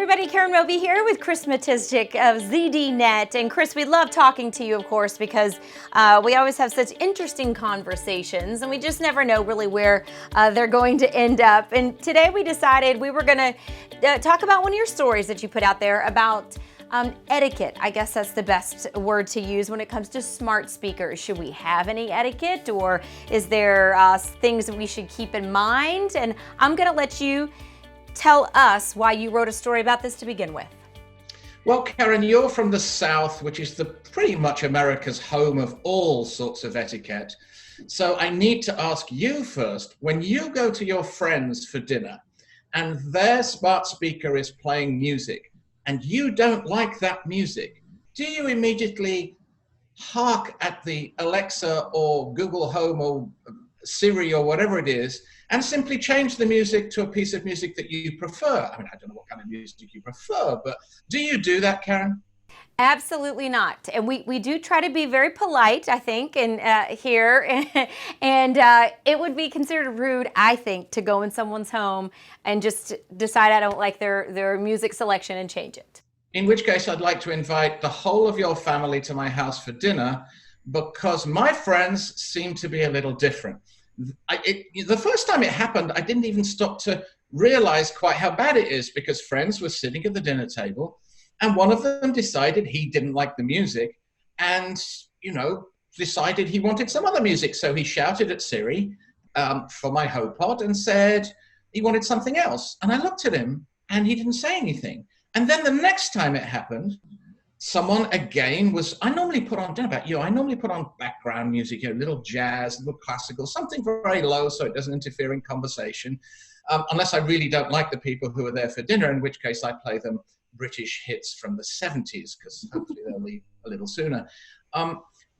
everybody, Karen Roby here with Chris Matistic of ZDNet. And Chris, we love talking to you, of course, because we always have such interesting conversations and we just never know really where they're going to end up. And today we decided we were going to talk about one of your stories that you put out there about etiquette. I guess that's the best word to use when it comes to smart speakers. Should we have any etiquette, or is there things that we should keep in mind? And I'm going to let you tell us why you wrote a story about this to begin with. Well, Karen, you're from the South, which is pretty much America's home of all sorts of etiquette. So I need to ask you first, when you go to your friends for dinner and their smart speaker is playing music and you don't like that music, do you immediately hark at the Alexa or Google Home or Siri or whatever it is and simply change the music to a piece of music that you prefer? I mean, I don't know what kind of music you prefer, but do you do that, Karen? Absolutely not. And we do try to be very polite, I think, and here. And it would be considered rude, I think, to go in someone's home and just decide I don't like their music selection and change it. In which case, I'd like to invite the whole of your family to my house for dinner, because my friends seem to be a little different. The first time it happened, I didn't even stop to realize quite how bad it is, because friends were sitting at the dinner table and one of them decided he didn't like the music and, decided he wanted some other music. So he shouted at Siri for my HomePod and said he wanted something else. And I looked at him and he didn't say anything. And then the next time it happened, someone again I normally put on, I don't know about you, I normally put on background music, a little jazz, a little classical, something very low so it doesn't interfere in conversation, unless I really don't like the people who are there for dinner, in which case I play them British hits from the 70s, because hopefully they'll leave a little sooner.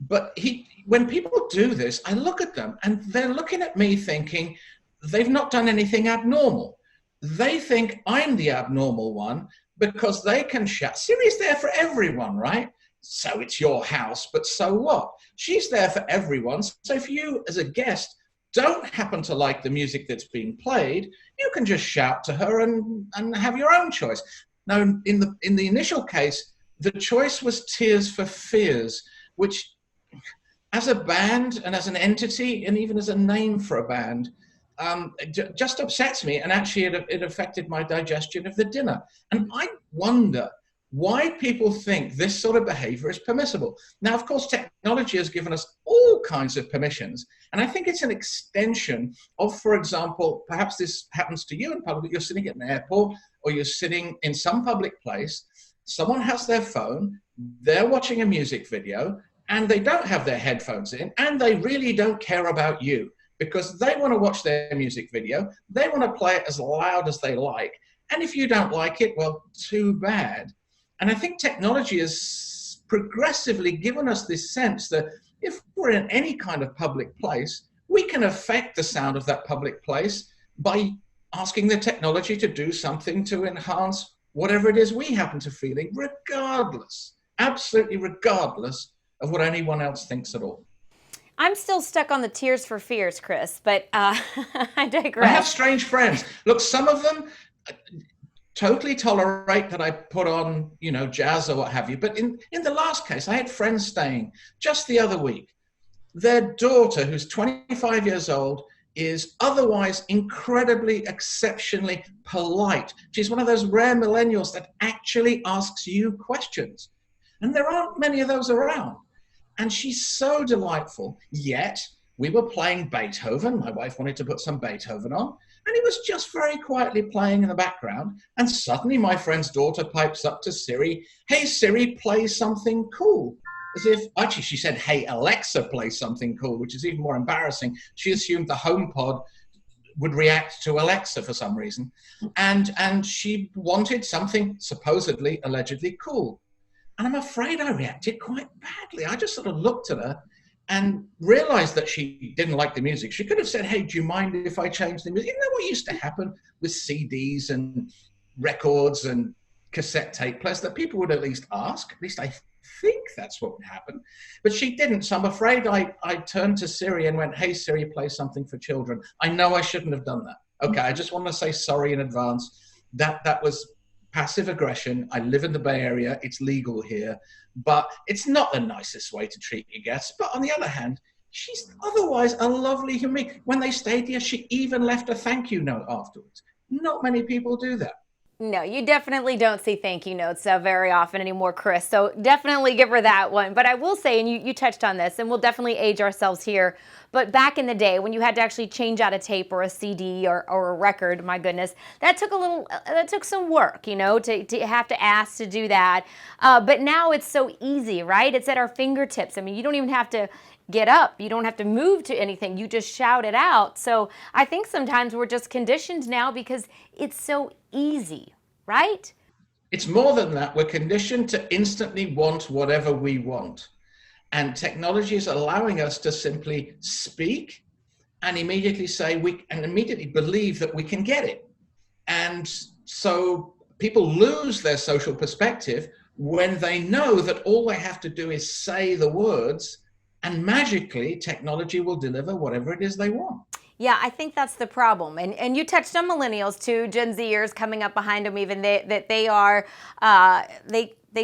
But when people do this, I look at them and they're looking at me thinking they've not done anything abnormal. They think I'm the abnormal one, because they can shout. Siri's there for everyone, right? So it's your house, but so what? She's there for everyone. So if you, as a guest, don't happen to like the music that's being played, you can just shout to her and have your own choice. Now, in the initial case, the choice was Tears for Fears, which, as a band and as an entity, and even as a name for a band, just upsets me, and actually it affected my digestion of the dinner. And I wonder why people think this sort of behavior is permissible. Now, of course, technology has given us all kinds of permissions, and I think it's an extension of, for example, perhaps this happens to you in public, you're sitting at an airport or you're sitting in some public place, someone has their phone, they're watching a music video, and they don't have their headphones in, and they really don't care about you, because they want to watch their music video, they want to play it as loud as they like. And if you don't like it, well, too bad. And I think technology has progressively given us this sense that if we're in any kind of public place, we can affect the sound of that public place by asking the technology to do something to enhance whatever it is we happen to feeling, regardless, absolutely regardless of what anyone else thinks at all. I'm still stuck on the Tears for Fears, Chris, but I digress. I have strange friends. Look, some of them totally tolerate that I put on, jazz or what have you. But in the last case, I had friends staying just the other week. Their daughter, who's 25 years old, is otherwise incredibly, exceptionally polite. She's one of those rare millennials that actually asks you questions. And there aren't many of those around. And she's so delightful, yet we were playing Beethoven. My wife wanted to put some Beethoven on, and it was just very quietly playing in the background. And suddenly my friend's daughter pipes up to Siri, "Hey, Siri, play something cool." As if, actually she said, "Hey, Alexa, play something cool," which is even more embarrassing. She assumed the HomePod would react to Alexa for some reason. And she wanted something supposedly, allegedly cool. And I'm afraid I reacted quite badly. I just sort of looked at her and realized that she didn't like the music. She could have said, "Hey, do you mind if I change the music?" You know what used to happen with CDs and records and cassette tape players, that people would at least ask. At least I think that's what would happen. But she didn't. So I'm afraid I turned to Siri and went, "Hey, Siri, play something for children." I know I shouldn't have done that. Okay, I just want to say sorry in advance. That was passive aggression. I live in the Bay Area. It's legal here, but it's not the nicest way to treat your guests. But on the other hand, she's otherwise a lovely human being. When they stayed here, she even left a thank you note afterwards. Not many people do that. No, you definitely don't see thank you notes very often anymore, Chris. So definitely give her that one. But I will say, and you touched on this, and we'll definitely age ourselves here. But back in the day, when you had to actually change out a tape or a CD or a record, my goodness, that took some work, to have to ask to do that. But now it's so easy, right? It's at our fingertips. I mean, you don't even have to get up. You don't have to move to anything. You just shout it out. So I think sometimes we're just conditioned now because it's so easy, right? It's more than that. We're conditioned to instantly want whatever we want. And technology is allowing us to simply speak and immediately immediately believe that we can get it. And so people lose their social perspective when they know that all they have to do is say the words, and magically technology will deliver whatever it is they want. Yeah, I think that's the problem. And you touched on millennials too, Gen Zers coming up behind them even, they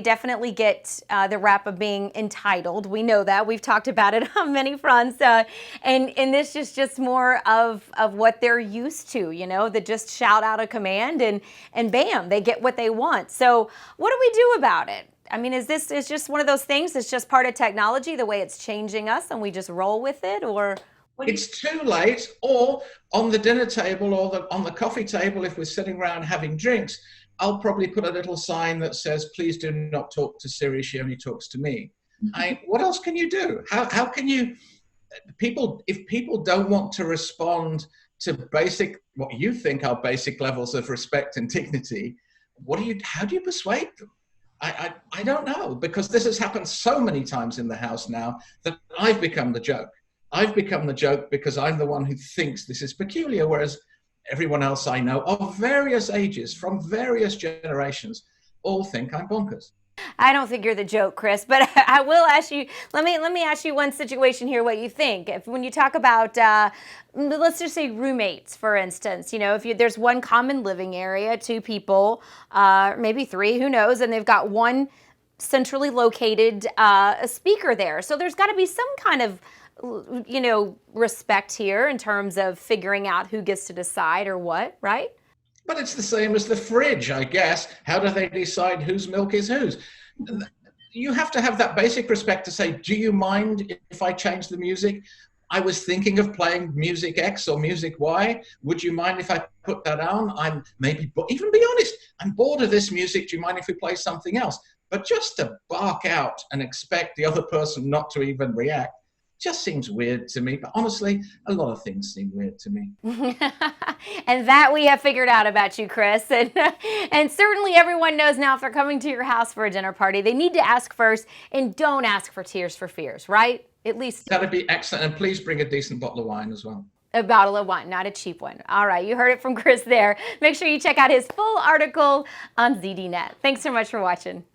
definitely get the rap of being entitled. We know that. We've talked about it on many fronts. And this is just more of what they're used to, that just shout out a command and bam, they get what they want. So what do we do about it? I mean, is just one of those things? It's just part of technology, the way it's changing us, and we just roll with it, or it's too late? Or on the dinner table or on the coffee table, if we're sitting around having drinks, I'll probably put a little sign that says, "Please do not talk to Siri. She only talks to me." What else can you do? How can you? If people don't want to respond to what you think are basic levels of respect and dignity, how do you persuade them? I don't know, because this has happened so many times in the house now that I've become the joke. I've become the joke because I'm the one who thinks this is peculiar, whereas everyone else I know of various ages, from various generations, all think I'm bonkers. I don't think you're the joke, Chris, but I will ask you, let me ask you one situation here, what you think. When you talk about, let's just say roommates, for instance, there's one common living area, two people, maybe three, who knows, and they've got one centrally located speaker there. So there's got to be some kind of respect here in terms of figuring out who gets to decide or what, right? But it's the same as the fridge, I guess. How do they decide whose milk is whose? You have to have that basic respect to say, do you mind if I change the music? I was thinking of playing music X or music Y. Would you mind if I put that on? Even be honest, I'm bored of this music. Do you mind if we play something else? But just to bark out and expect the other person not to even react just seems weird to me. But honestly, a lot of things seem weird to me. And that we have figured out about you, Chris. And certainly everyone knows now, if they're coming to your house for a dinner party, they need to ask first, and don't ask for Tears for Fears, right? At least that'd be excellent. And please bring a decent bottle of wine as well. A bottle of wine, not a cheap one. All right, you heard it from Chris there. Make sure you check out his full article on ZDNet. Thanks so much for watching.